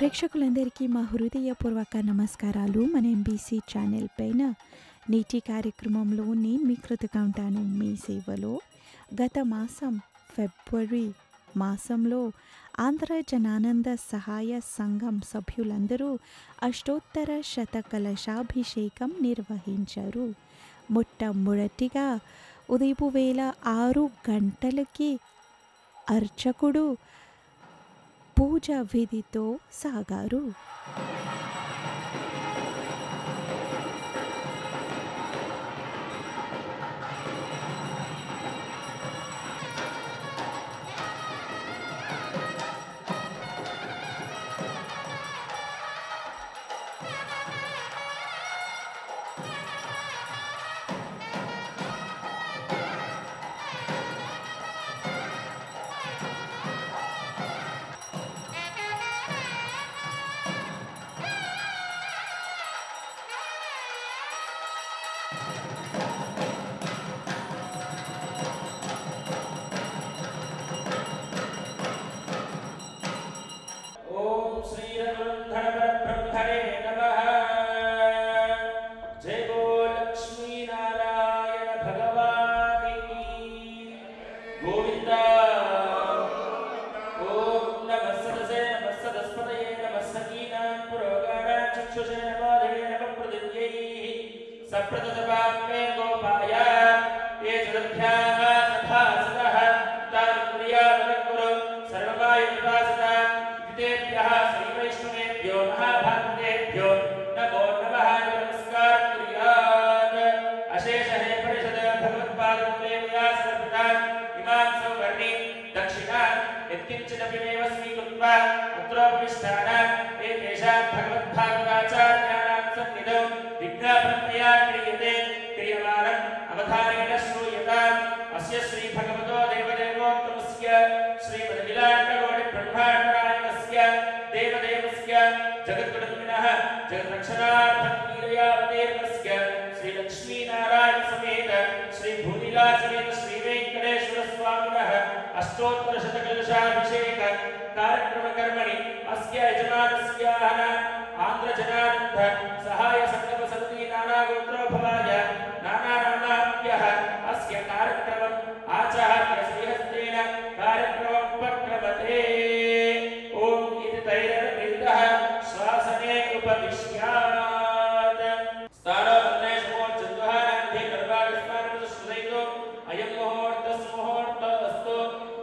ప్రేక్షకులందరికీ మా హృదయపూర్వక నమస్కారాలు. మన ఎంబీసీ ఛానల్ పైన నేటి కార్యక్రమంలో నేను మీ కృతగా ఉంటాను. మీ సేవలో గత మాసం ఫిబ్రవరి మాసంలో ఆంధ్ర జనానంద సహాయ సంఘం సభ్యులందరూ అష్టోత్తర శతకలశాభిషేకం నిర్వహించారు. మొట్టమొదటిగా ఉదయపు వేళ 6 గంటలకి అర్చకుడు పూజ విధితో సాగారు. अष्टोत्तर शतकलशाभिषेक कार्यक्रम कर्मणि अस्य यजमानस्याः आंध्र जनानंद सहाय संगम समिति नाना गोत्रोद्भवाय नाना नामाभ्यः अस्य कार्यक्रमम् आचार्य श्रीहस्तेन कार्यक्रमम् उपक्रमते। ओम इति तैरर्विदः श्वासने उपविश्यात् स्थानो बन्धेषु चन्द्रहानान्धे कर्वागस्मान् सुदयितो अयं मुहूर्तः मुहूर्तः अस्तु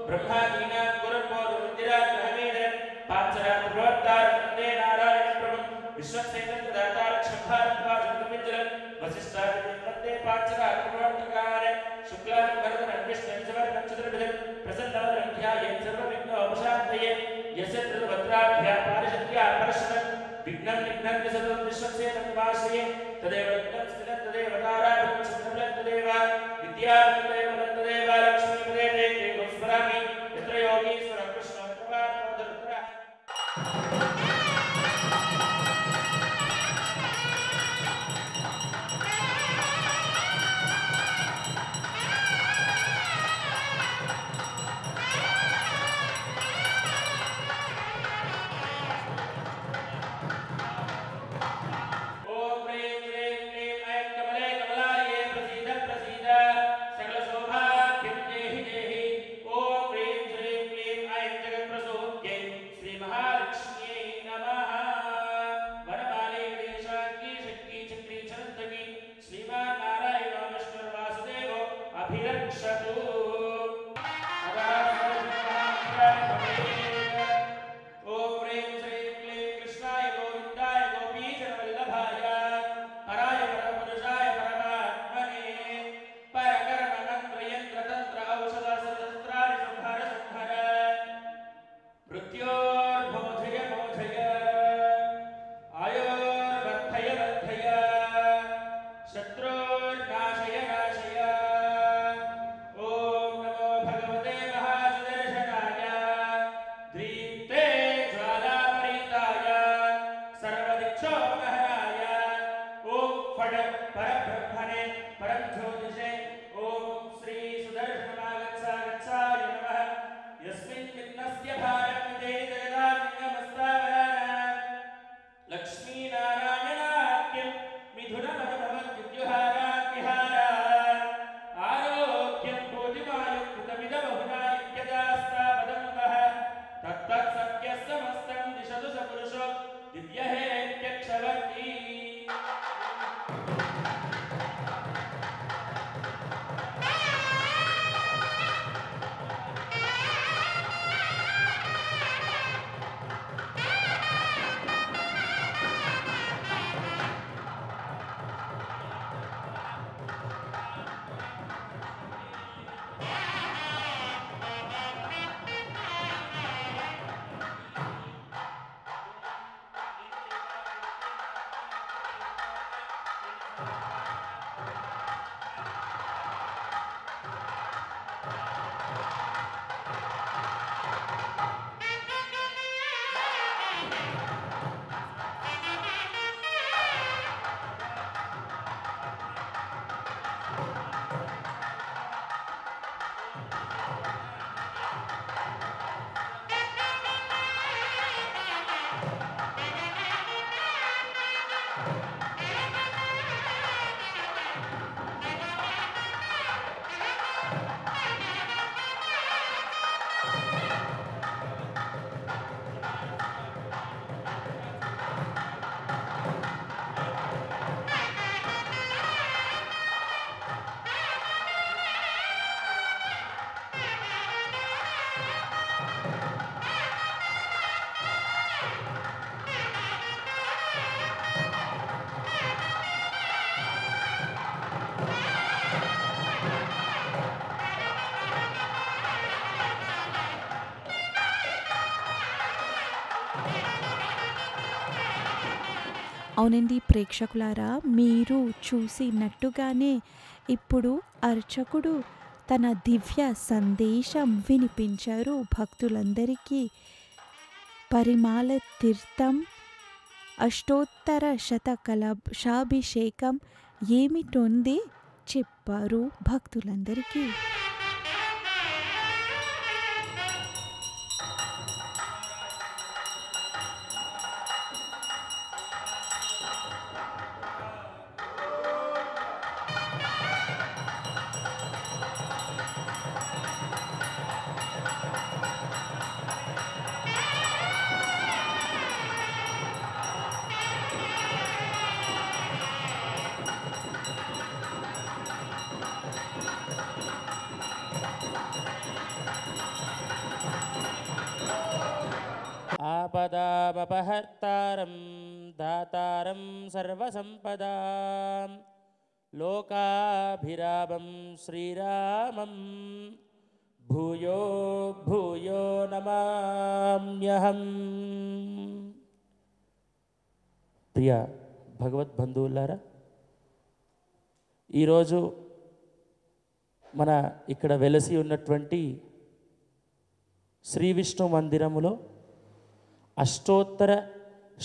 ब्रह्मादीनां गुरुर्मोरुन्दिराग्रहमेण पाञ्चरात्रवत्तार वन्दे नारायण प्रभुं विश्वक्षेत्रदातार क्षम्भारद्वाजगमिज्जलं वसिष्ठादिं वन्दे पाञ्चरात्रवत्तकार शुक्लां वरदनं विष्णुं सवर्णं चतुर्भुजं प्रसन्नवदनं ध्यायेत् सर्वविघ्नोपशान्तये यस्य त्रिभद्राभ्यां पारिषद्या परशुतं विघ्नं विघ्नन्ति सर्वं विश्वक्षेत्रनिवासये तदेव लग्नं स्थितं तदेव ताराबलं चन्द्रबलं तदेव विद्याबलं तदेव लक्ष्मीपदे देवं स्मरामि यत्र योगीश्वरः कृष्णः कृपात्मोदरुद्रः। ओम ह्रीं क्लीं ऐं कमले कमलाये प्रसीद प्रसीद सकल అవునండి ప్రేక్షకులారా, మీరు చూసినట్టుగానే ఇప్పుడు అర్చకుడు తన దివ్య సందేశం వినిపించారు భక్తులందరికీ. పరిమాల తీర్థం అష్టోత్తర శతకలశాభిషేకం ఏమిటొంది చెప్పారు భక్తులందరికీ. आपदामपहर्तारं दातारं सर्वसम्पदां लोकाभिरामं श्रीरामं भूयो भूयो नमाम्यहम्. ప్రియ భగవద్బంధువులారా, ఈరోజు మన ఇక్కడ వెలసి ఉన్నటువంటి శ్రీ విష్ణు మందిరములో అష్టోత్తర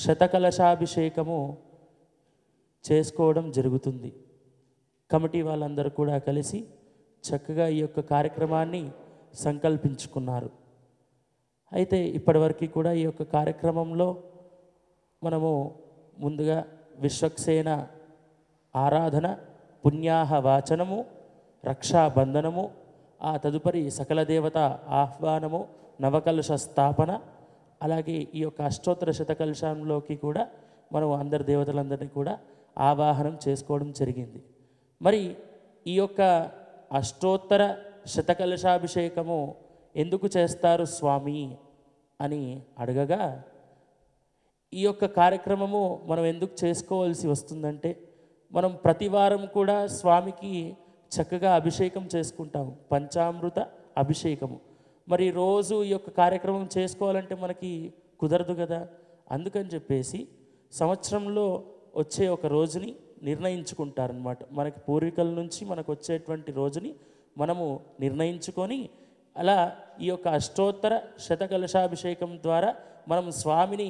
శతకలశాభిషేకము చేసుకోవడం జరుగుతుంది. కమిటీ వాళ్ళందరూ కూడా కలిసి చక్కగా ఈ యొక్క కార్యక్రమాన్ని సంకల్పించుకున్నారు. అయితే ఇప్పటివరకు కూడా ఈ యొక్క కార్యక్రమంలో మనము ముందుగా విశ్వక్సేన ఆరాధన, పుణ్యాహ వాచనము, రక్షాబంధనము, ఆ తదుపరి సకల దేవత ఆహ్వానము, నవకలశ స్థాపన, అలాగే ఈ యొక్క అష్టోత్తర శతకలశంలోకి కూడా మనం అందరి దేవతలందరినీ కూడా ఆవాహనం చేసుకోవడం జరిగింది. మరి ఈ యొక్క అష్టోత్తర శతకలశాభిషేకము ఎందుకు చేస్తారు స్వామి అని అడగగా, ఈ యొక్క కార్యక్రమము మనం ఎందుకు చేసుకోవాల్సి వస్తుందంటే, మనం ప్రతి వారం కూడా స్వామికి చక్కగా అభిషేకం చేసుకుంటాము, పంచామృత అభిషేకము. మరి రోజు ఈ యొక్క కార్యక్రమం చేసుకోవాలంటే మనకి కుదరదు కదా. అందుకని చెప్పేసి సంవత్సరంలో వచ్చే ఒక రోజుని నిర్ణయించుకుంటారనమాట. మనకి పూర్వీకుల నుంచి మనకు వచ్చేటువంటి రోజుని మనము నిర్ణయించుకొని అలా ఈ యొక్క అష్టోత్తర శతకలశాభిషేకం ద్వారా మనం స్వామిని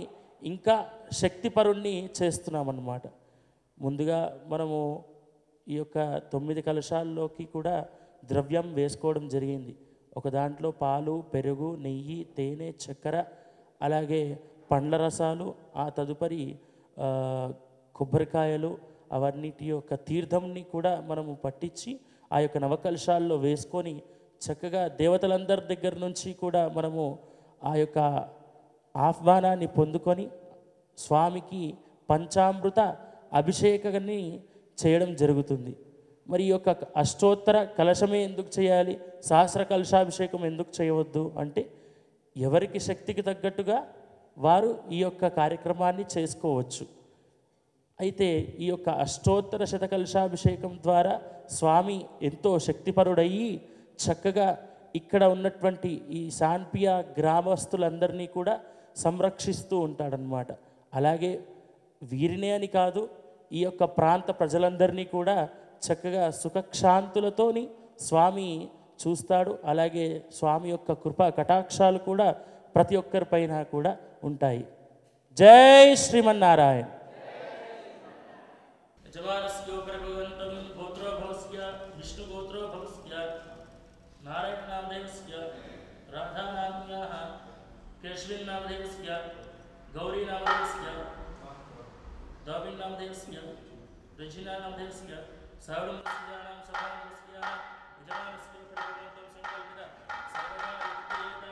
ఇంకా శక్తిపరుణ్ణి చేస్తున్నామన్నమాట. ముందుగా మనము ఈ యొక్క 9 కలశాల్లోకి కూడా ద్రవ్యం వేసుకోవడం జరిగింది. ఒక దాంట్లో పాలు, పెరుగు, నెయ్యి, తేనె, చక్కెర, అలాగే పండ్ల రసాలు, ఆ తదుపరి కొబ్బరికాయలు, అవన్నిటి యొక్క తీర్థంని కూడా మనము పట్టించి ఆ యొక్క నవకలశాల్లో వేసుకొని చక్కగా దేవతలందరి దగ్గర నుంచి కూడా మనము ఆ యొక్క ఆహ్వానాన్ని పొందుకొని స్వామికి పంచామృత అభిషేకాన్ని చేయడం జరుగుతుంది. మరి ఈ యొక్క అష్టోత్తర కలశమే ఎందుకు చేయాలి, సహస్ర కలశాభిషేకం ఎందుకు చేయవద్దు అంటే, ఎవరికి శక్తికి తగ్గట్టుగా వారు ఈ యొక్క కార్యక్రమాన్ని చేసుకోవచ్చు. అయితే ఈ యొక్క అష్టోత్తర శతకలశాభిషేకం ద్వారా స్వామి ఎంతో శక్తిపరుడయ్యి చక్కగా ఇక్కడ ఉన్నటువంటి ఈ సాన్పియా గ్రామస్తులందరినీ కూడా సంరక్షిస్తూ ఉంటాడనమాట. అలాగే వీరినే అని కాదు, ఈ యొక్క ప్రాంత ప్రజలందరినీ కూడా చక్కగా సుఖక్షాంతులతోని స్వామి చూస్తాడు. అలాగే స్వామి యొక్క కృపా కటాక్షాలు కూడా ప్రతి ఒక్కరిపైన కూడా ఉంటాయి. జై శ్రీమన్నారాయణ. యజమానస్యోపరభవంతం గోత్రో భవస్య విష్ణు గోత్రో భవస్య నారాయణ నామదేవస్య రాధా నామ్యాః కేశవిన్ నామదేవస్య గౌరీ నామదేవస్య దావిన్ నామదేవస్య రజినా నామదేవస్య సౌరమస్యానాం సభావస్య యజమానస్యోపరభవంతం సంకల్పిత సర్వదా విద్యేత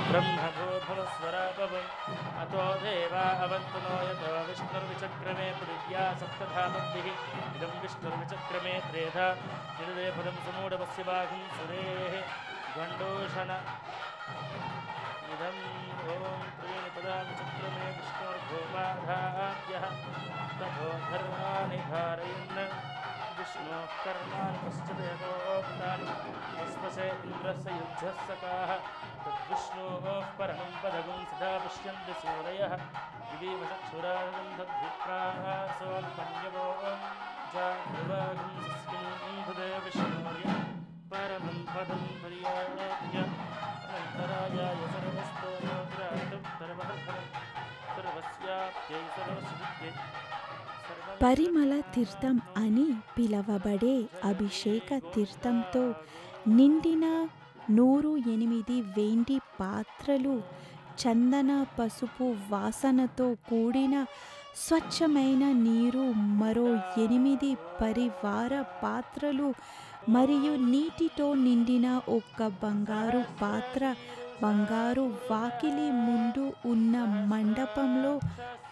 ब्रह्मभूर्भुवस्वरापवम् अतो देवा अवन्तनो यतो विष्णुर्विचक्रमे पृथिव्या सप्तधामद्भिः इदं विष्णुर्विचक्रमे त्रेधा निरुदे पदं समूढमस्य बाहुं सुरेः गण्डोषण इदम् ॐ त्रीणि पदानि चक्रमे विष्णुर्भूमाधाद्यः तथोधर्माणि धारयन् विष्णोः कर्माणि पश्चिमयोक्तानि वस्पसे इन्द्रस्य युद्धस्सकाः तद्विष्णोः परमं पदगुं सदा पश्यन्ति सूरयः दिवीव चक्षुरागं तद्विप्राः सोऽल्पन्यवो जागृवागं सस्मिन् हृदे विष्णोर्य परमं पदं पर्याप्य अनन्तरायाय सर्वस्तोत्तरार्थं सर्वस्याप्त्यै सर्वसिद्ध्यै పరిమళ తీర్థం అని పిలవబడే అభిషేక తీర్థంతో నిండిన 108 వెండి పాత్రలు, చందన పసుపు వాసనతో కూడిన స్వచ్ఛమైన నీరు, మరో 8 పరివార పాత్రలు మరియు నీటితో నిండిన ఒక బంగారు పాత్ర బంగారు వాకిలి ముందు ఉన్న మండపంలో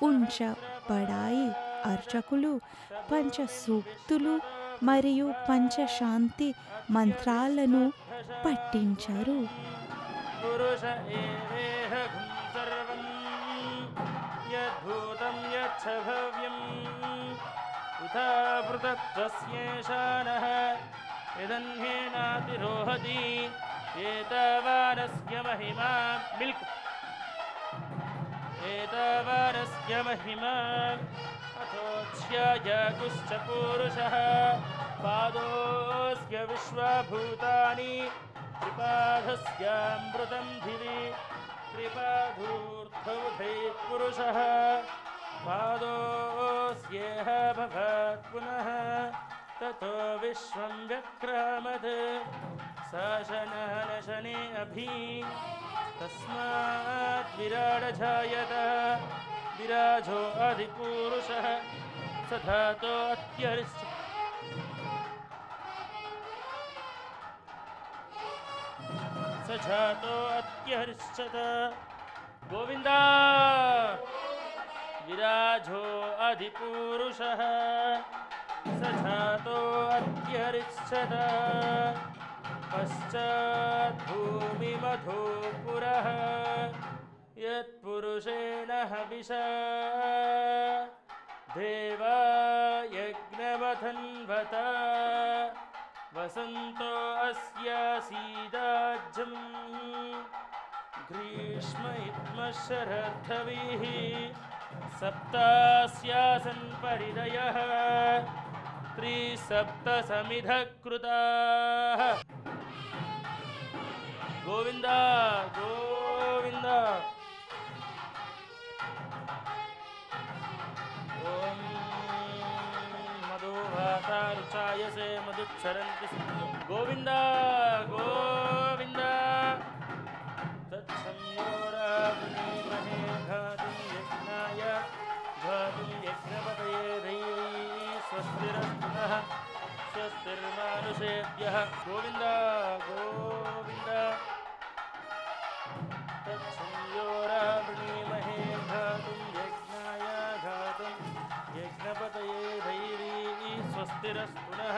ఉంచబడాయి. అర్చకులు పంచసూక్తులు మరియు పంచశాంతి మంత్రాలను పఠించారు. పురుష ఏవేహ సర్వం యద్భూతం యచ్చ భవ్యం ఉతావృతత్వస్యేషానః యదన్యేనాతిరోహతి ఏతావానస్య మహిమా మిల్క్ ఏతావానస్య మహిమా అథోచ్యాయాగుశ్చ పురుషః పాదోస్య విశ్వభూతాని త్రిపాదస్యామృతం ధివి త్రిపాధూర్ధౌధై పురుషః పాదోస్యేహ భవత్ పునః తతో విశ్వం వ్యక్రామత్ శాసనశనే అభి తస్మాత్ విరాడజాయత విరాజో అధిపురుషః సధాతో అత్యరిష్ట సజాతో అత్యరిష్ట గోవింద విరాజో అధిపురుషః సజాతో అత్యరిష్ట పశ్చాత్ భూమిమధో పురః యత్పురుషేణ హవిషా దేవా యజ్ఞవధన్వత వసంతో అస్యాసీదాజ్యం గ్రీష్మ ఇత్మ శరద్ధవిః సప్తాస్యాసన్ పరిదయః త్రిసప్త సమిధ కృతాః. గోవింద గోవింద. ఓం మధువాతారుచాయసే మధుచ్చరంతి గోవింద గోవింద. తత్సంయోరాగ్నిమహే ఘాతుం యజ్ఞాయ ఘాతుం యజ్ఞపతయే దైవీ స్వస్తిరస్తునః స్వస్తిర్మానుషేభ్యః. గోవింద గోవింద. తత్సంయోరాగ్నిమహే ఘాతుం యజ్ఞాయ ఘాతుం యజ్ఞపతయే దైవీ స్వస్తిరస్తునః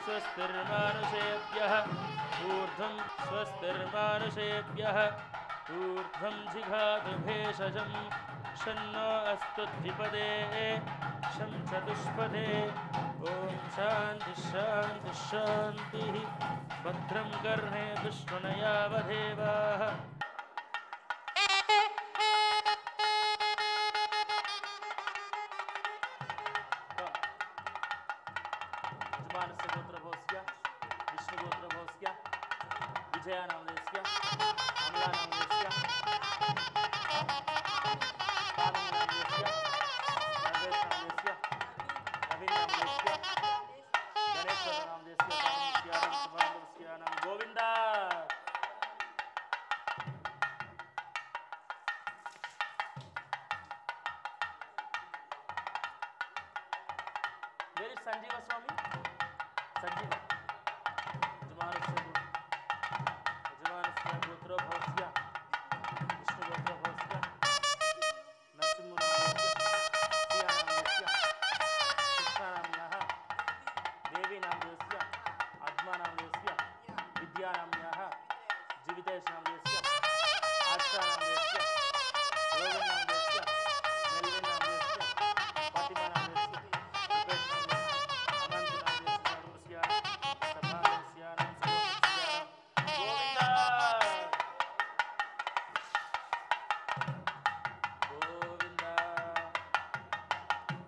స్వస్తిర్మానుషేభ్యः. ఊర్ధ్వం స్వస్తిర్మానుషేభ్యः ఊర్ధ్వం జిఘాతు భేషజం షన్నో అస్తు ద్విపదే శం చతుష్పదే. ఓం శాంతి శాంతి శాంతి. భద్రం కర్ణేతు శృణుయావదేవాః. యజమానస్య గోత్రభోస్య విష్ణుగోత్రభోస్య విజయానామదేస్య అమలానామదేస్య పాదనామదేస్య నవేశనామదేస్య నవీనామదేస్య గణేశ్వరనామదేస్య పాదనస్యానం శుభానందస్యానం Govinda. Where is Sanjeeva Swami? Sanjeeva. యజమానస్య గోత్రభోస్య విష్ణుగోత్రభోస్య నరసింహనామదేస్య శ్రీయానామదేస్య కృష్ణానామ్యాః దేవీనామదేస్య ఆత్మానామదేస్య విద్యానామ్యాః జీవితేశనామదేస్య ఆక్షానామదేస్య యోగనామదేస్య మెల్వినామదేస్య ఫాతిమానామదేస్య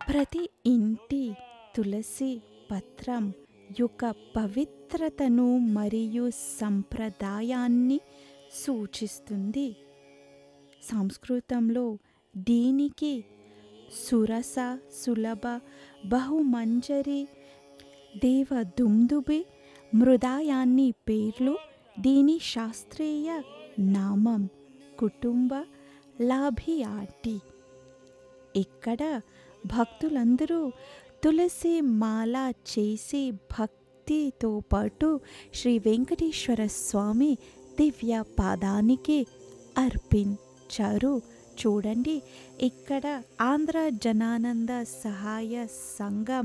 ప్రతి ఇంటి తులసి పత్రం యొక్క పవిత్రతను మరియు సంప్రదాయాన్ని సూచిస్తుంది. సంస్కృతంలో దీనికి సురస, సులభ, బహుమంజరి, దేవదుందుబి, మృదాయాన్ని పేర్లు. దీని శాస్త్రీయ నామం కుటుంబ లాభియాటి. ఇక్కడ భక్తులందరూ తులసి మాల చేసి భక్తితో పాటు శ్రీ వెంకటేశ్వర స్వామి దివ్య పాదానికి అర్పించారు. చూడండి, ఇక్కడ ఆంధ్ర జనానంద సహాయ సంఘం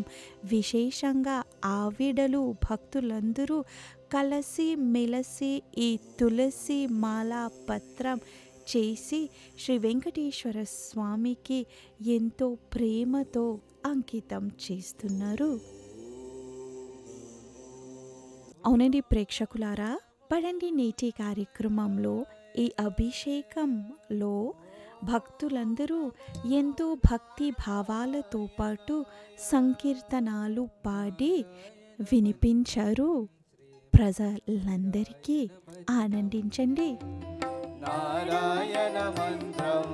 విశేషంగా ఆవిడలు భక్తులందరూ కలిసి మెలిసి ఈ తులసి మాలా పత్రం చేసి శ్రీ వెంకటేశ్వర స్వామికి ఎంతో ప్రేమతో అంకితం చేస్తున్నారు. అవునండి ప్రేక్షకులారా, పడండి నేటి కార్యక్రమంలో ఈ అభిషేకంలో భక్తులందరూ ఎంతో భక్తి భావాలతో పాటు సంకీర్తనాలు పాడి వినిపించారు. ప్రజలందరికీ ఆనందించండి. నారాయణ మంత్రం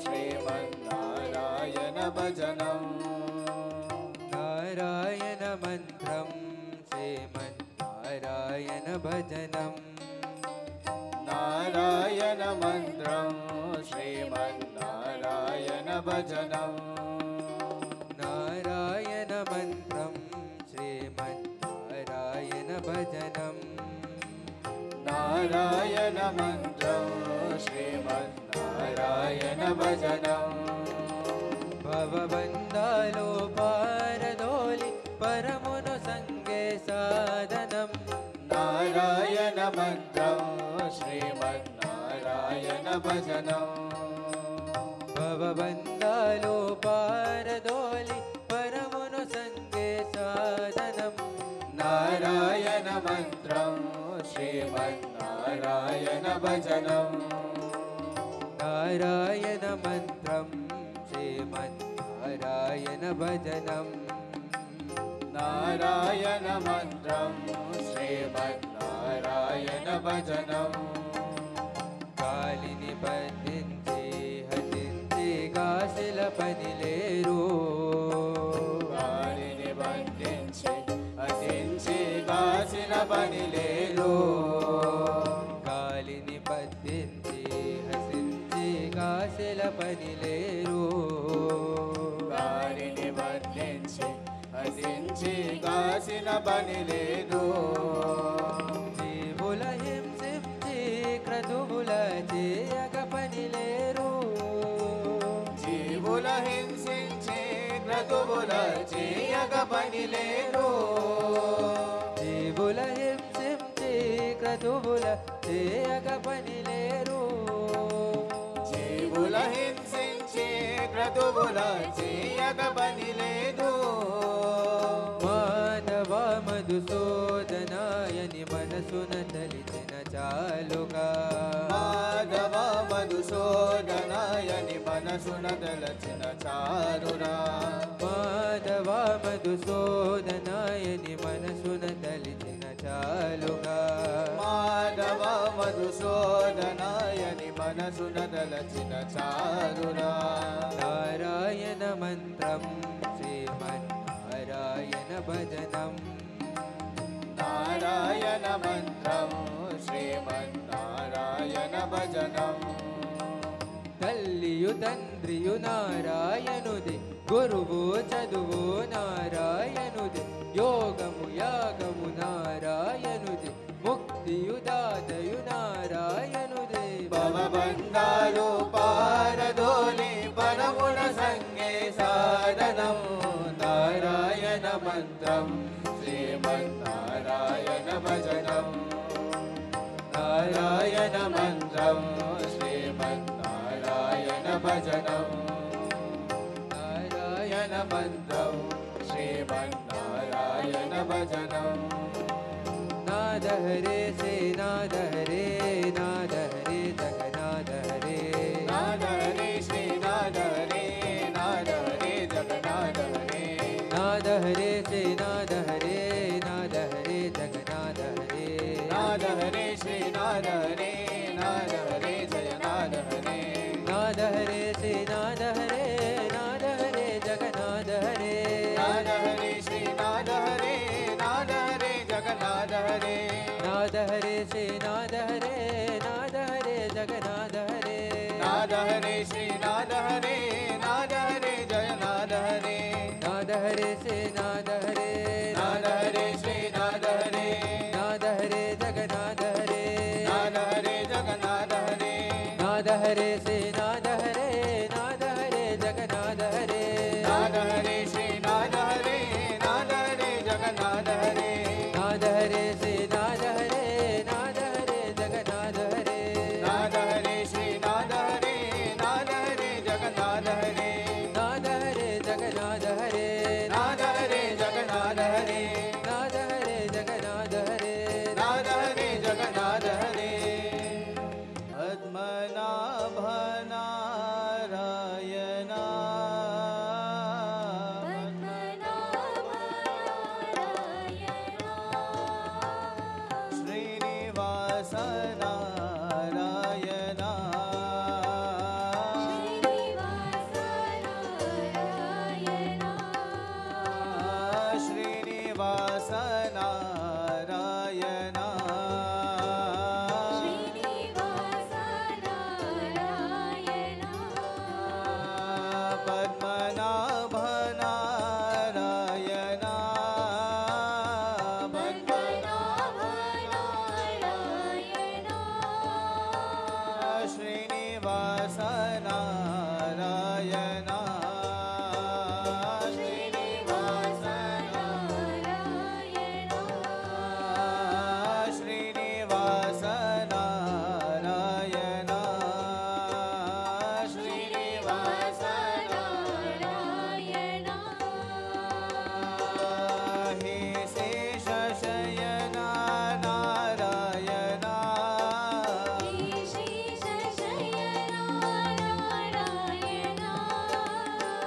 శ్రీమన్నారాయణ భజనం, నారాయణ మంత్రం శ్రీమన్నారాయణ భజనం, నారాయణ మంత్రం శ్రీమన్నారాయణ భజనం, నారాయణ మంత్రం శ్రీమన్నారాయణ భజనం, నారాయణ మంత్రం శ్రీమన్నారాయణ భజనం. భవబంధాలో పారదోలి పరమును సంగే సాధనం, నారాయణ మంత్రం శ్రీమన్నారాయణ భజనం. భవబంధాలో పారదోలి పరమును సంగే సాధనం, నారాయణ మంత్రం శ్రీమన్నారాయణ భజనం, నారాయణ మంత్రం శ్రీమన్నారాయణ భజనం, నారాయణ మంత్రం శ్రీమన్నారాయణ భజనం. కాలిని బంధించి హతించి కాశల పనిలేరు, కాలిని బంధించి హతించి కాశల పనిలేరు, కాలిని బంధించి హసించి కాశల పనిలేరు, కాలిని బంధించి హసించి కాశల పనిలేరు. జీవుల హింసించి క్రతువుల చేయగ పనిలేరు, జీవుల హింసించి క్రతువుల చేయగ పనిలేరు, జీవుల హింసించి క్రతువుల చేయగ పనిలేరు, జీవుల హింసించి క్రతువుల చేయగ పనిలేదు. మాధవ మధుసూదనాయని మనసున తలిచిన చాలుగా, మాధవ మధుసూదనాయని మనసున తలచిన చారురా, మాధవ మాధవ మధుసూదనాయని మనసున తలిచిన చాలుగా మాధవ మధుసూదనాయని మనసున తలచిన చాలురా నారాయణ మంత్రం శ్రీమన్నారాయణ భజనం నారాయణ మంత్రం శ్రీమన్నారాయణ భజనం తల్లియు తండ్రియు నారాయణుది గురువు చదువు నారాయణుది యోగము యాగము నారాయణుది ముక్తియు దాతయు నారాయణుది భవబంధాలు పారదోలి పరమున సంగే సాధనం నారాయణ మంత్రం శ్రీమన్నారాయణ భజనం నారాయణ మంత్రం శ్రీమన్నారాయణ భజనం నారాయణ మంత్రం శ్రీమన్నారాయణ భజనం నాద హరే సే నాద హరే నాద హరే జగన్నాథ హరే నాద హరే శ్రీ నాద హరే నాద హరే జగన్నాథ హరే నాద హరే సే నాద హరే నాద హరే జగన్నాథ హరే నాద హరే శ్రీ నాద హరే నాద హరే జయ నాద హరే నాద హరే సే నాద హరే నాద హరే జగన్నాథ హరే నాద హరే శ్రీ నాద హరే నాద హరే జగన్నాథ హరే నాద హరే సే నాద హరే నాద హరే జగన్నాథ హరే నాద హరే శ్రీ నాద హరే నాద హరే జయ నాద హరే నాద హరే సే నాద హరే నాద హరే శ్రీ నాద హరే నాద హరే జగన్నాథ హరే నాద హరే జగన్నాథ హరే నాద హరే సే నాద హరే నాద హరే జగన్నాథ హరే నాద హరే శ్రీ నాద హరే నాద హరే జగన్నాథ హరే నాద హరే సే నాద హరే నాద హరే జగన్నాథ హరే నాద హరే శ్రీ నాద హరే నాద హరే జగన్నాథ హరే నాద హరే జగన్నాథ హరే నాద హరే జగన్నాథ హరే నాద హరే జగన్నాథ హరే నాద హరే జగన్నాథ హరే పద్మనాభ నారాయణ శ్రీనివాస నారాయణ శ్రీనివాస నారాయణ పద్మనాభ నారాయణ శ్రీనివాస నారాయణ శ్రీనివాస శ్రీనివాస నారాయణ శ్రీనివాస హే శేషశయన నారాయణ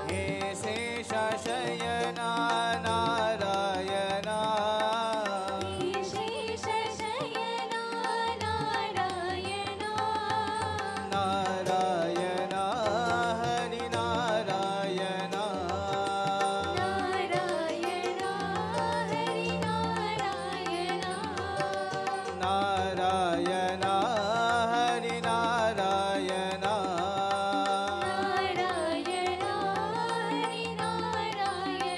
హే శేషశయన నారాయణ నారాయణ హరి నారాయణ నారాయణ హరి నారాయణ నారాయణ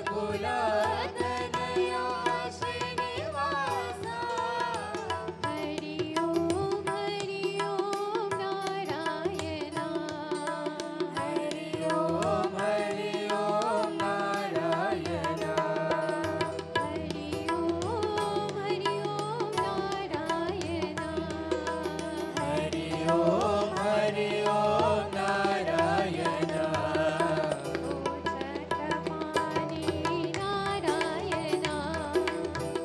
कुलातनया श्रीनिवासा हरि ओम नारायणा हरि ओम नारायणा हरि ओम नारायणा हरि ओम नारायणा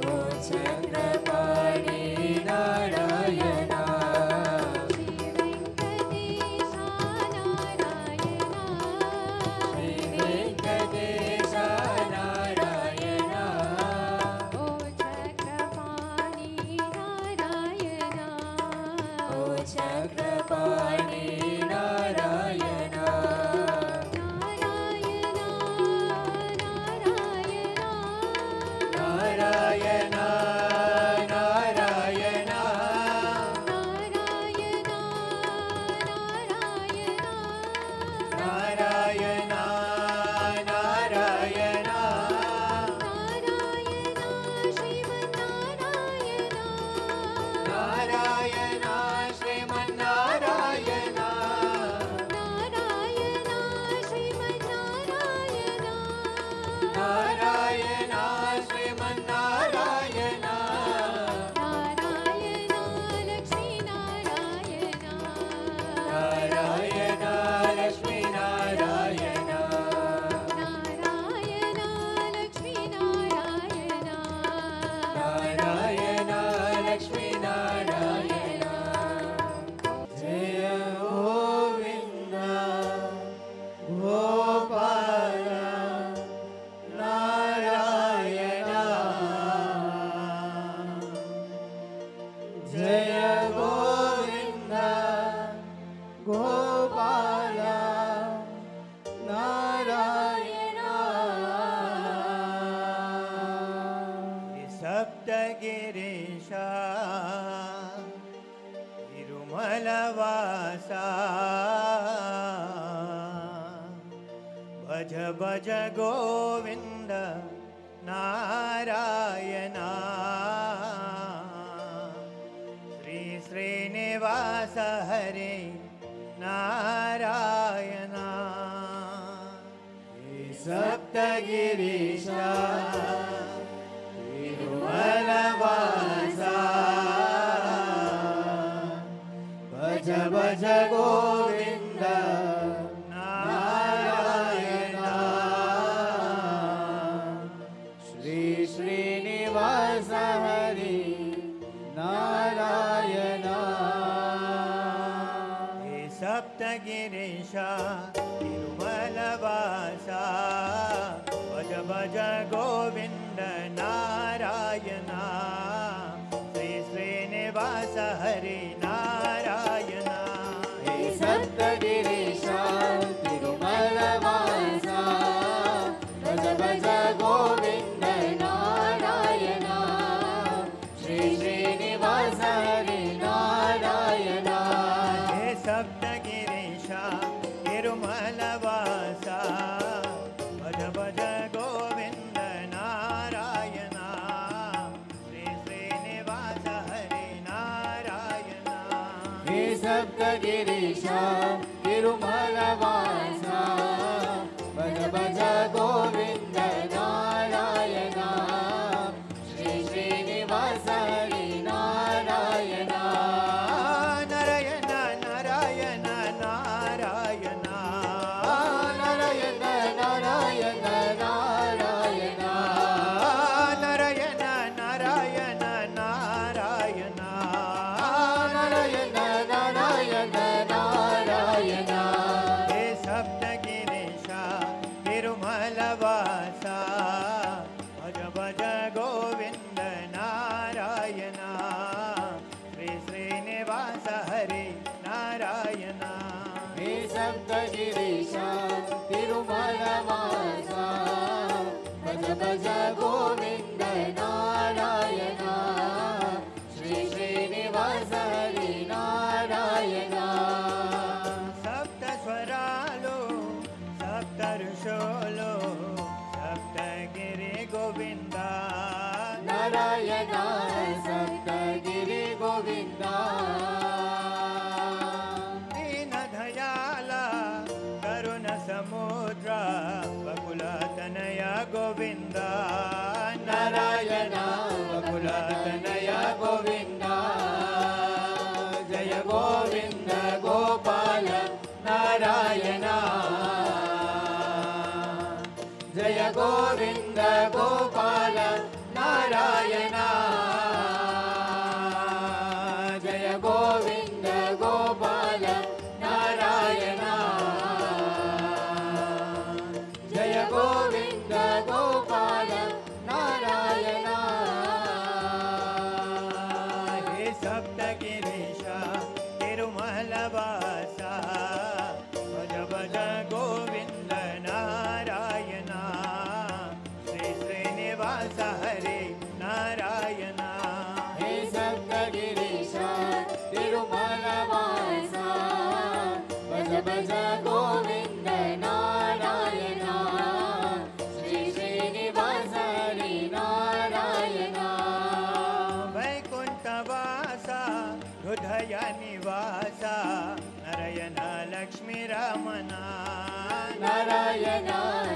ओ चक्रपाणि नारायणा श्री वेंकटेश नारायणा ओ चक्रपाणि नारायणा ओ चक्रपाणि नारायणा नारायणा नारायणा नारायणा नारायणा नारायणा श्रीमन्नारायणा नारायणा श्रीमन्नारायणा नारायणा लक्ष्मीनारायणा नारायणा लक्ष्मीनारायणा जय गोविन्द गोपाल नारायणा जय गोविन्द गोपाल नारायणा सप्तगिरीशा तिरुमलवासा भज भज गोविन्द नारायणा श्री श्रीनिवास हरे नारायणा सप्तगिरीशा तिरुमलवासा भज भज गोविन्द नारायणा श्री श्रीनिवास हरि नारायणा हे सप्तगिरीशा तिरुमलवासा भज भज गोविन्द नारायणा श्री श्रीनिवास हरि नारायणा हे सप्तगिरीशा तिरुमलवासा भज भज गोविन्द नारायणा श्री श्रीनिवास हरि नारायणा हे सप्तगिरीशा तिरुमलवासा भज भज गोविन्द नारायणा श्री श्रीनिवास हरि नारायणा हे सप्तगिरीशा तिरुमलवासा भज भज गोविन्द नारायणा श्री श्रीनिवास हरि नारायणा नारायण नारायण नारायण नारायण नारायण नारायण नारायण नारायण नारायण नारायण नारायण नारायण हे सप्तगिरीशा तिरुमलवासा भज भज गोविन्द नारायणा श्री श्रीनिवास हरि नारायणा हे सप्तगिरीशा तिरुमलवासा भज भज गोविन्द नारायणा श्री श्रीनिवास हरि नारायणा सप्त स्वरालो सप्त ऋषोलो सप्त समुद्रा बकुलातनय गोविन्द नारायण बकुलातनय गोविन्द जय गोविन्द गोपाल नारायण जय गोविन्द गोपाल नारायण जय गोविन्द गोपाल नारायण जय गोविन्द गोपाल नारायण हे सप्तगिरीश तिरुमलवासा भज भज गोविन्द नारायण श्री श्रीनिवास हरे नारायण हे सप्तगिरीश तिरुमलवासा भज भज गोविन्द नारायण श्री श्रीनिवास हरे नारायण वैकुण्ठवासा हृदय निवासा नारायण लक्ष्मी रमणा नारायण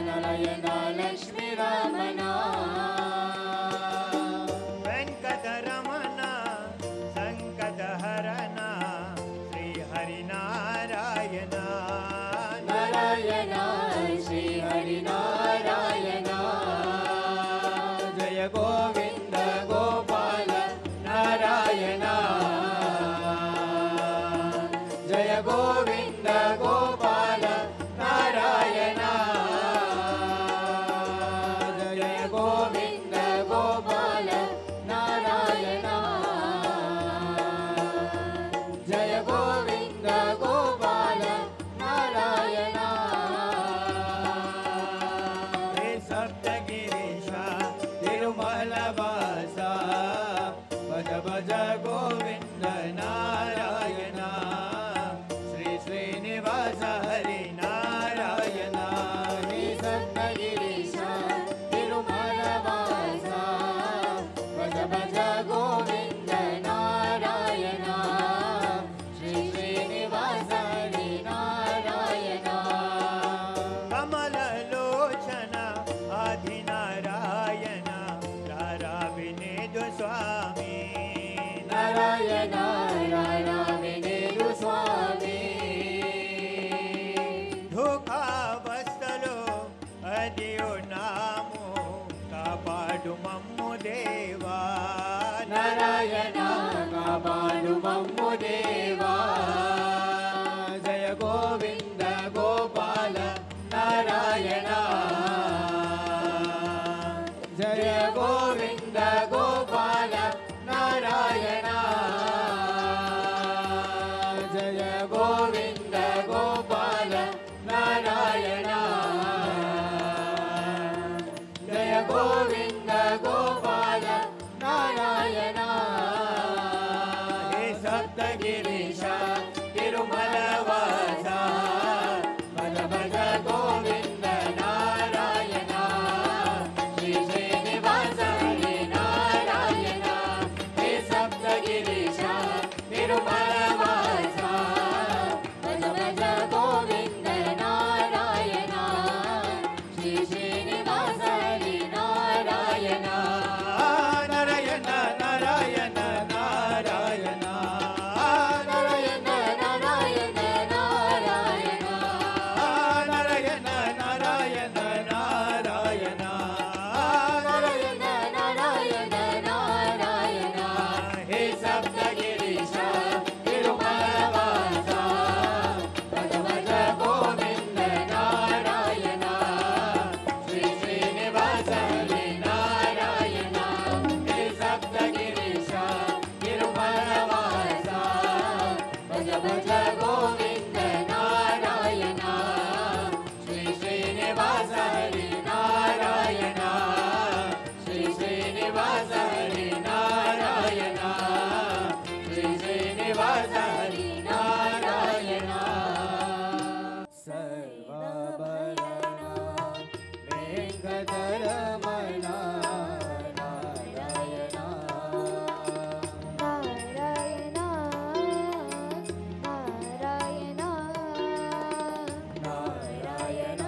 नारायण लक्ष्मी रमणा वेंकटरमण संकटहरण श्री हरिनारायण नारायण श्री हरिनारायण जय गोविन्द गोपाल नारायण जय गोविन्द गोपाल नारायण जय गोविन्द गोपाल नारायण जय गोविन्द गोपाल नारायण हे सप्तगिरीश तिरुमलवासा भज भज गोविन्द नारायण श्री श्रीनिवास हरि नारायण हे सप्तगिरीश तिरुमलवासा भज भज गोविन्द नारायण श्री श्रीनिवास हरि नारायण कमललोचन आदिनारायण राराविनेदु स्वामी नारायण राराविनेदु स्वामी దుఃఖావస్థలో అదియో నాము కాపాడు మమ్ము దేవా నారాయణ కాపాడు మమ్ము దేవా జయ గోవింద గోపాల నారాయణ జయ గోవింద గోపాల నారాయణ జయ గోవింద గోపాల నారాయణ జయ గోవింద గోపాల నారాయణ హే సప్తగిరీశ తిరుమలవాస భజ భజ గోవింద నారాయణ శ్రీ శ్రీనివాస హరి నారాయణ హే సప్తగిరీశ తిరుమలవాస భజ భజ గోవింద నారాయణ శ్రీ శ్రీనివాస హరి నారాయణ నారాయణ నారాయణ నారాయణ నారాయణ నారాయణ నారాయణ నారాయణ నారాయణ నారాయణ నారాయణ నారాయణ నారాయణ హే సప్తగిరీశ తిరుమలవాస భజ భజ గోవింద నారాయణ శ్రీ శ్రీనివాస హరి నారాయణ హే సప్తగిరీశ తిరుమలవాస భజ భజ గోవింద నారాయణ శ్రీ శ్రీనివాస హరి నారాయణ శ్రీ శ్రీనివాస హరి నారాయణ శ్రీ శ్రీనివాస హరి నారాయణ సర్వభరణ వెంకటరమణ నారాయణ నారాయణ నారాయణ నారాయణ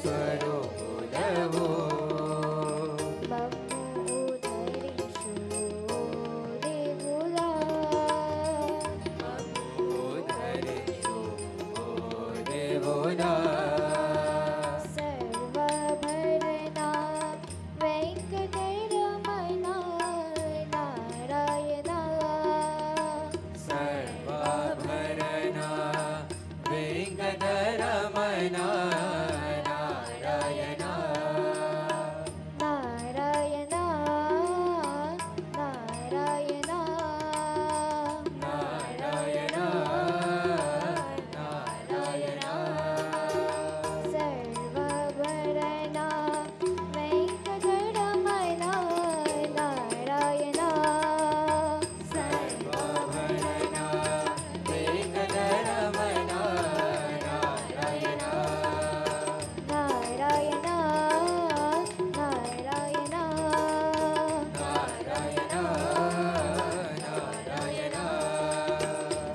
స్వరూపుడవు ఉద్ధరించు ఓ దేవుడా సర్వాభరణ వెంకటరమణ నారాయణ నారాయణ నారాయణ సర్వాభరణ వెంకటరమణ నారాయణ నారాయణ నారాయణ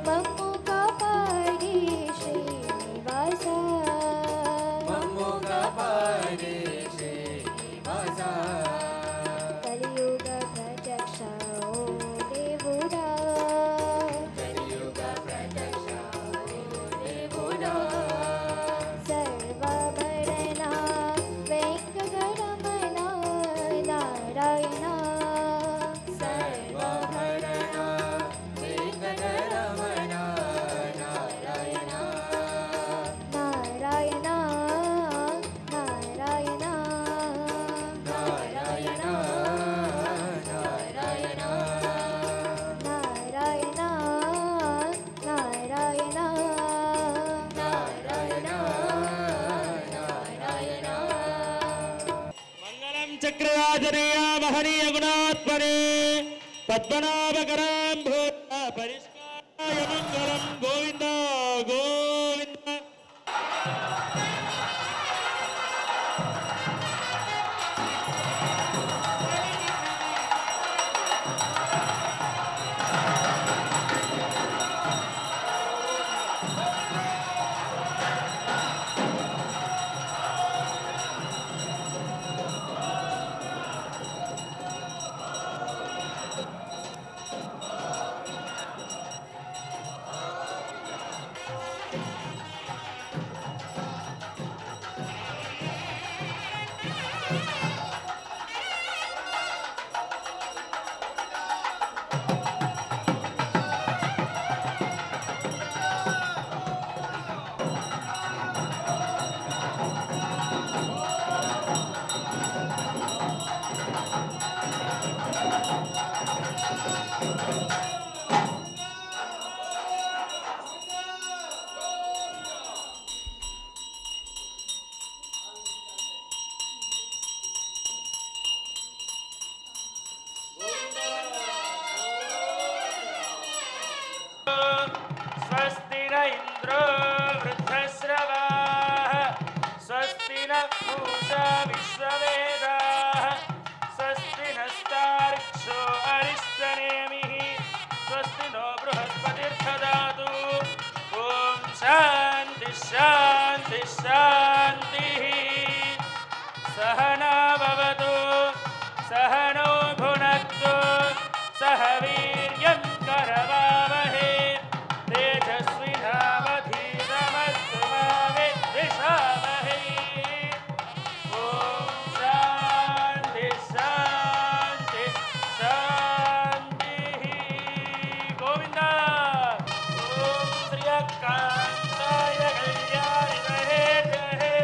మమ్ము కాపాడే శ్రీనివాస కలియుగ ప్రత్యక్ష ఓ దేవుడా సర్వాభరణ వెంకటరమణ నారాయణ నారాయణ నారాయణ నారాయణ నారాయణ మంగళం చక్రరాజనీయ మహనీయ గుణాత్మనే పద్మనాభకరం భూత పరిష్కారాయ మంగళం గోవింద గోవింద స్వస్తి న ఇంద్రో వృద్ధశ్రవాః స్వస్తి న పూషా విశ్వవేదాః స్వస్తి నస్తార్క్ష్యో అరిష్టనేమిః స్వస్తి నో బృహస్పతిర్దదాతు ఓం శాంతి శాంతి శాంతిః సహనా భవతు సహనో భునక్తు సహ వీర్యం కరవావహే తేజస్వినావధీతమస్తు మా విద్విషావహే ఓం శాంతి శాంతి శాంతిః గోవింద ఓం శ్రీ అక్కాంతాయ కళ్యాణి మహే జహే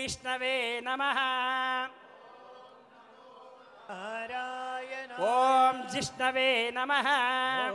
विष्णवे नमः नारायण ॐ जिष्णवे नमः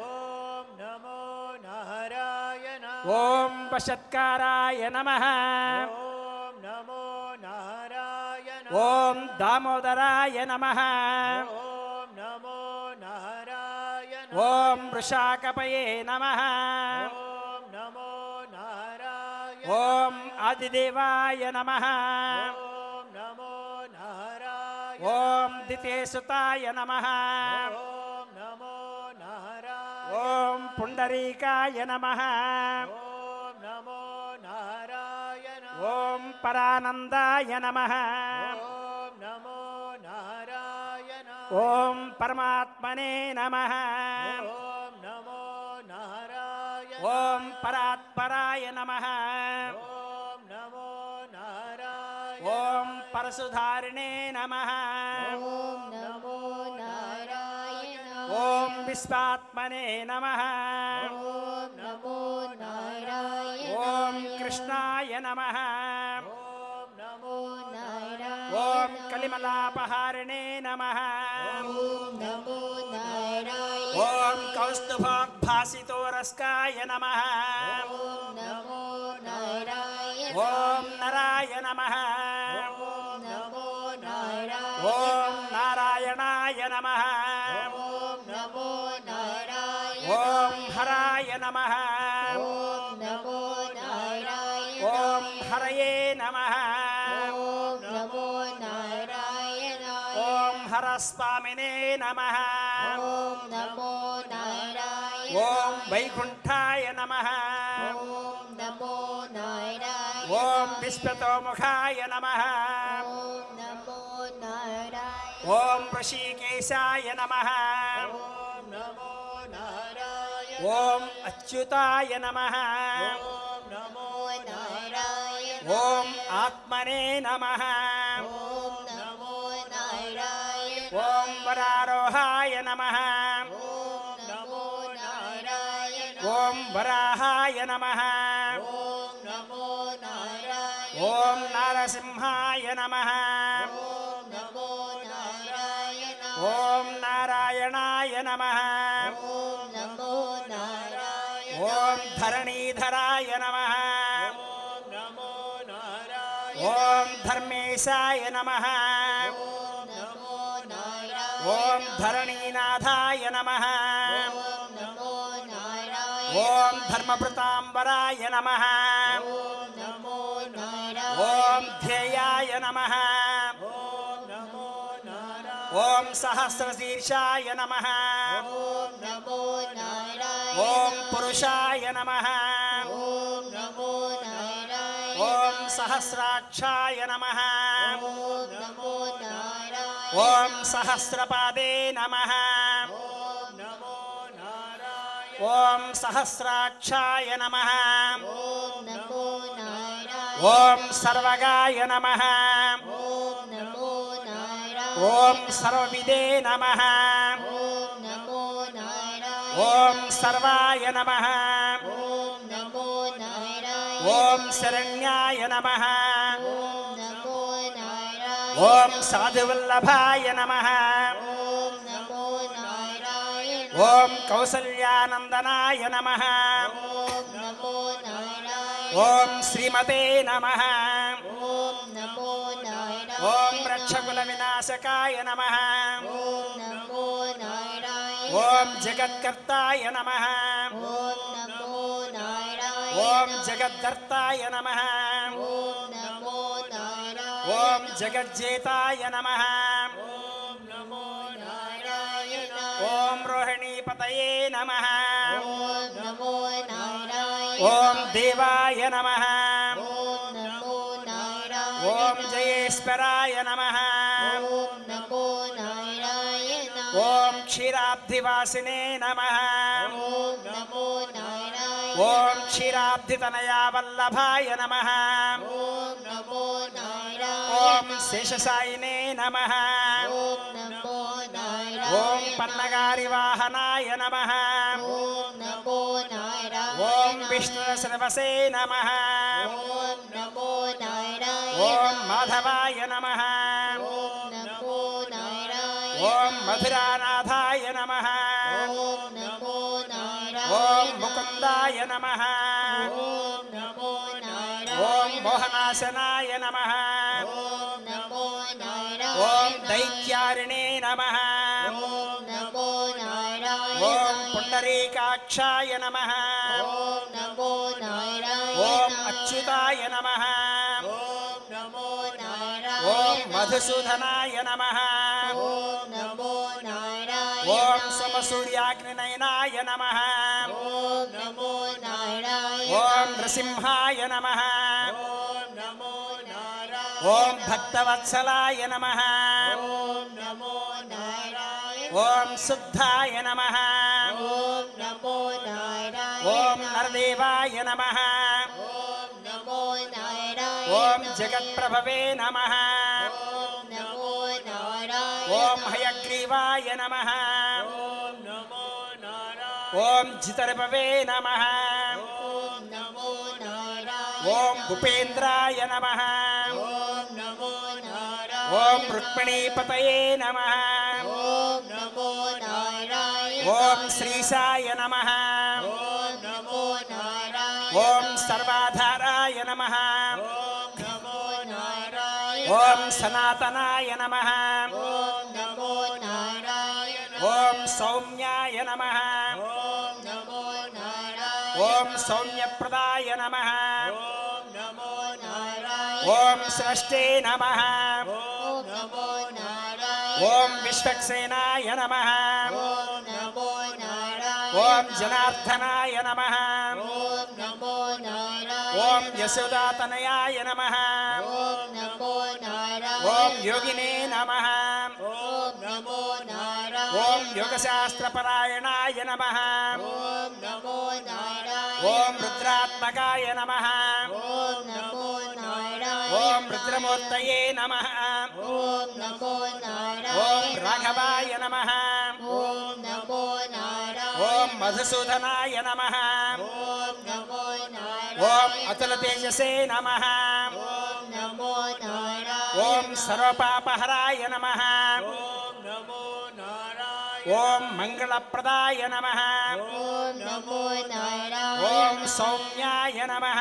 ॐ नमो नारायण ॐ वषत्काराय नमः ॐ नमो नारायण ॐ दामोदराय नमः ॐ नमो नारायण ॐ वृषाकपये नमः ॐ नमो नारायण ॐ आदिदेवाय नमः ॐ नमो नारायण ॐ दितेसुताय नमः ॐ नमो नारायण ॐ पुण्डरीकाय नमः ॐ नमो नारायण ॐ परानन्दाय नमः ॐ नमो नारायण ॐ परमात्मने नमः ॐ नमो नारायण ॐ परात्पराय नमः ॐ नमो नारायण ॐ परशुधारिणे नमः ॐ नमो नारायण ॐ विश्वात्मने नमः ॐ नमो नारायण ॐ कृष्णाय नमः ॐ नमो नारायण ॐ कलिमलापहारिणे नमः ॐ नमो नारायण ॐ कौस्तुभोद्भासितोरस्काय नमः ॐ नमो नारायण ॐ नराय नमः ॐ नमो नारायण ॐ नारायणाय नमः ॐ नमो नारायण ॐ हराय नमः ॐ नमो नारायण ॐ हरये नमः ॐ नमो नारायण ॐ हरस्वामिने नमः ॐ नमो नारायण ॐ वैकुण्ठाय नमः ॐ नमो नारायण ॐ विश्वतोमुखाय नमः ॐ नमो नारायण ॐ ऋषिकेशाय नमः ॐ नमो नारायण ॐ अच्युताय नमः ॐ नमो नारायण ॐ आत्मने नमः ॐ नमो नारायण ॐ वरारोहाय नमः ॐ नमो नारायण ॐ वराहाय नमः ॐ नमो नारायण ॐ नारसिंहाय नमः ॐ नमो नारायण ॐ नारायणाय नमः ॐ नमो नारायण ॐ धरणीधराय नमः ॐ नमो नारायण ॐ धर्मेशाय नमः ॐ नमो नारायण ॐ धरणीनाथाय नमः ॐ नमो नारायण ॐ धर्मभृताम्बराय नमः ॐ नमो नारायण ॐ ध्येयाय नमः ॐ नमो नारायण ॐ सहस्रशीर्षाय नमः ॐ नमो नारायण ॐ पुरुषाय नमः ॐ नमो नारायण ॐ सहस्राक्षाय नमः ॐ नमो नारायण ॐ सहस्रपादे नमः ॐ नमो नारायण ॐ सहस्राक्षाय नमः ॐ नमो नारायण ॐ सर्वगाय नमः ॐ नमो नारायण ॐ सर्वविदे नमः ॐ नमो नारायण ॐ सर्वाय नमः ॐ नमो नारायण ॐ शरण्याय नमः ॐ नमो नारायण ॐ साधुवल्लभाय नमः ॐ नमो नारायण ॐ कौसल्यानन्दनाय नमः ॐ नमो नारायण ॐ श्रीमते नमः ॐ नमो नारायण ॐ रक्षकुलविनाशकाय नमः ॐ नमो नारायण ॐ जगत्कर्ताय नमः ॐ नमो नारायण ॐ जगद्धर्ताय नमः ॐ नमो नारायण ॐ जगज्जेताय नमः ॐ नमो नारायण ॐ रोहिणीपतये नमः ॐ नमो नारायण ॐ देवाय नमः ॐ नमो नारायण ॐ जयेश्वराय नमः ॐ नमो नारायण ॐ क्षीराब्धिवासिने नमः ॐ नमो नारायण ॐ क्षीराब्धितनया वल्लभाय नमः ॐ नमो नारायण ॐ शेषशायिने नमः ॐ नमो नारायण ॐ पन्नगारिवाहनाय नमः ॐ नमो नारायण ॐ विष्णुश्रवसे नमः ॐ नमो नारायण ఓం మాధవాయ నమః ఓం నమో నారాయణ ఓం మధురానాథాయ నమః ఓం నమో నారాయణ ఓం ముకుందాయ నమః ఓం నమో నారాయణ ఓం మోహనాశనాయ నమః ఓం నమో నారాయణ ఓం దైత్యారిణే నమః ఓం నమో నారాయణ ఓం పుండరీకాక్షాయ నమః ఓం నమో నారాయణ ఓం అచ్యుతాయ నమః ఓం నమో నారాయణ ఓం మధుసూదనాయ నమః ఓం నమో నారాయణ ఓం సమసూర్యాగ్నినయనాయ నమః ఓం నమో నారాయణ ఓం నృసింహాయ నమః ఓం నమో నారాయణ ఓం భక్తవత్సలాయ నమః ఓం నమో నారాయణ ఓం శుద్ధాయ నమః ఓం నమో నారాయణ ఓం నరదేవాయ నమః ఓం నమో నారాయణ ఓం జగత్ప్రభవే నమః ఓం నమో నారాయణ ఓం హయగ్రీవాయ నమః ఓం నమో నారాయణ ఓం జితర్భవే నమః ఓం నమో నారాయణ ఓం భూపేంద్రాయ నమః ఓం నమో నారాయణ ఓం రుక్మిణీపతయే నమః ఓం నమో నారాయణ ఓం శ్రీశాయ నమః ఓం నమో నారాయణ ఓం సర్వాధారాయ నమః ఓం నమో నారాయణ ఓం సనాతనాయ నమః ఓం నమో నారాయణ ఓం సౌమ్యాయ నమః ఓం నమో నారాయణ ఓం సౌమ్యప్రదాయ నమః ఓం నమో నారాయణ ఓం స్రష్టే నమః ఓం నమో నారాయణ ఓం విశ్వక్సేనాయ నమః ఓం నమో నారాయణ ఓం జనార్దనాయ నమః ఓం నమో నారాయణ ఓం యశోదాతనయాయ నమః ఓం నమో నారాయణ ఓం యోగినే నమః ఓం నమో నారాయణ ఓం యోగశాస్త్రపరాయణాయ నమః ఓం నమో నారాయణ ఓం రుద్రాత్మకాయ నమః ఓం నమో నారాయణ ఓం రుద్రమూర్తయే నమః ఓం నమో నారాయణ ఓం రాఘవాయ నమః ఓం నమో నారాయణ ఓం మధుసూదనాయ నమః ఓం నమో నారాయణ ఓం అతుల తేజసే నమః ఓం నమో నారాయణ ఓం సర్వపాపహరాయ నమః ఓం నమో నారాయణ ఓం మంగళప్రదాయ నమః ఓం నమో నారాయణ ఓం సౌమ్యాయ నమః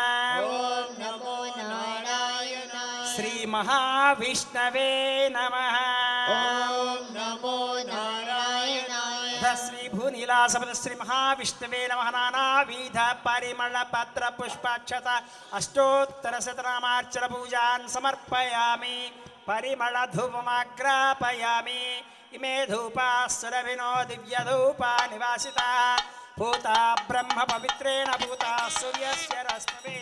ఓం నమో నారాయణ శ్రీ మహావిష్ణవే నమః ఓం నమో నారాయణ శ్రీ భూనీలాసపద శ్రీ మహావిష్ణవే నమః నానావిధ పరిమళ పత్ర పుష్పాక్షత అష్టోత్తర శతనామార్చన పూజాన్ సమర్పయామి పరిమళ ధూపమాగ్రాపయామి ఇమే ధూపా సురభినో దివ్య ధూపా నివాసిత భూత బ్రహ్మ పవిత్రేణ భూత సూర్యస్య రశ్మవే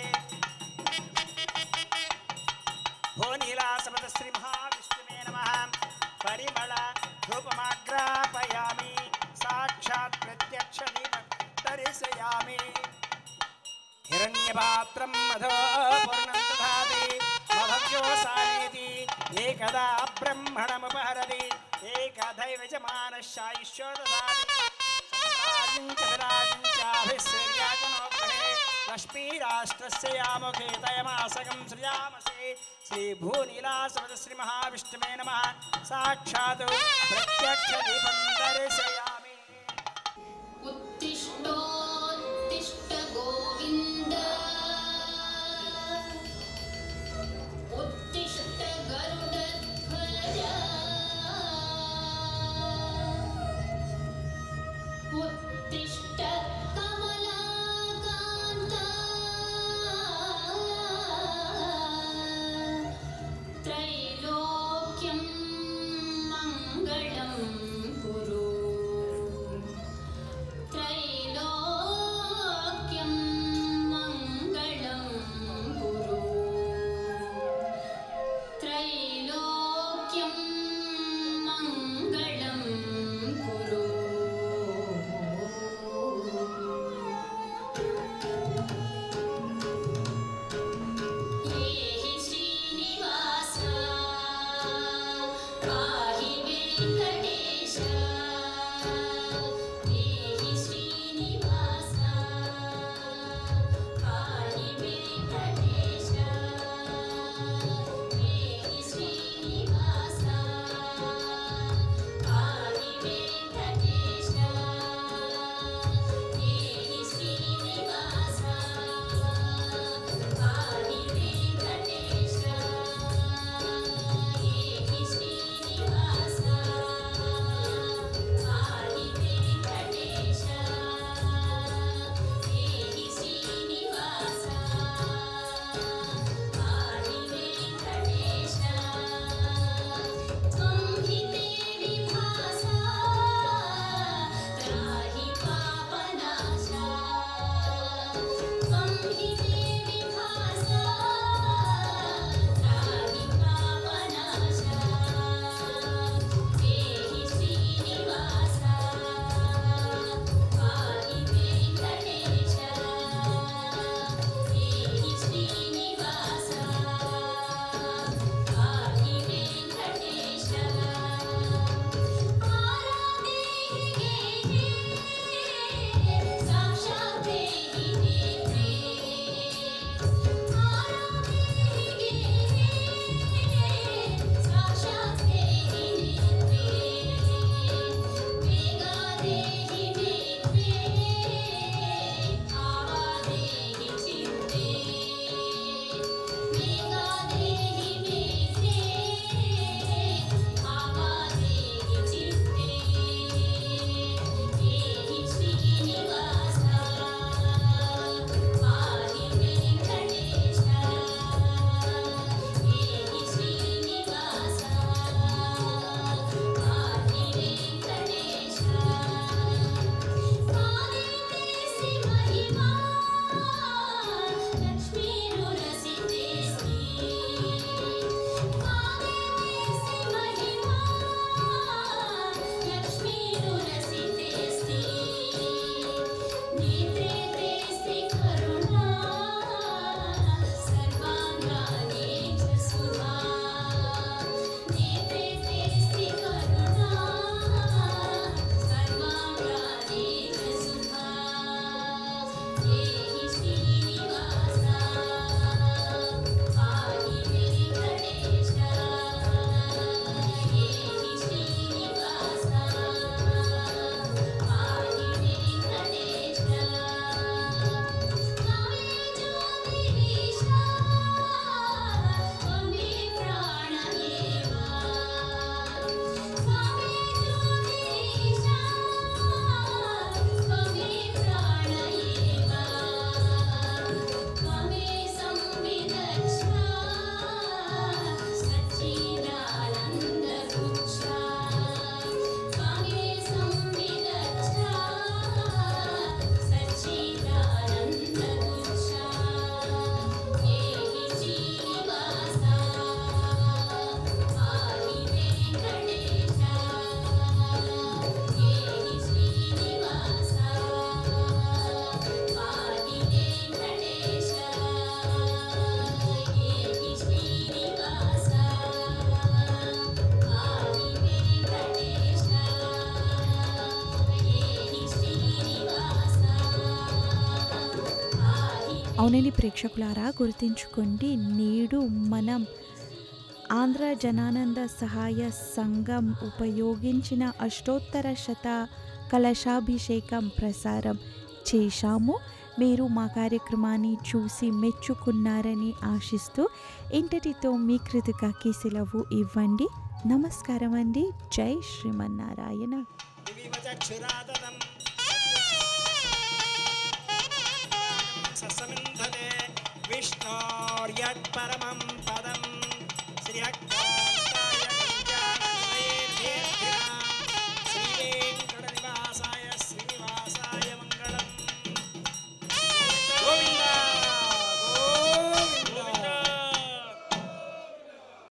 భూనీలాసపద శ్రీ మహావిష్ణవే నమః పరిమళ ధూపమాగ్రాపయామి సాక్షాత్ ప్రత్యక్ష దీపం దర్శయామి హిరణ్యపాత్రం మధో పూర్ణం దధాతి మధవ్యోసానేతి ఏకదా బ్రహ్మణముపహరతి ఏకదైవ యజమానశ్చాయిష్యో దధాతి సమ్రాజిం చ విరాజిం చాభిశ్రీర్యాజనోగ్రహే లక్ష్మీరాష్ట్రస్య యాముఖే తయమాసకం సృజామసే శ్రీభూనీలాసపద శ్రీ మహావిష్ణవే నమః సాక్షాత్ ప్రత్యక్ష దీపం దర్శయామి उत्तिष्ठोत्तिष्ठ गोविन्द उत्तिष्ठ गरुडध्वज उत्तिष्ठ कमलाकान्त त्रैलोक्यं मङ्गलं कुरु అవునండి ప్రేక్షకులారా, గుర్తించుకోండి, నేడు మనం ఆంధ్ర జనానంద సహాయ సంఘం ఉపయోగించిన అష్టోత్తర శత కలశాభిషేకం ప్రసారం చేశాము. మీరు మా కార్యక్రమాన్ని చూసి మెచ్చుకున్నారని ఆశిస్తూ ఇంతటితో మీ కృతికకి సెలవు ఇవ్వండి. నమస్కారం అండి. జై శ్రీమన్నారాయణ. వివివచక్షురాదనం ససమింధతే విష్ణోర్యత్పరమం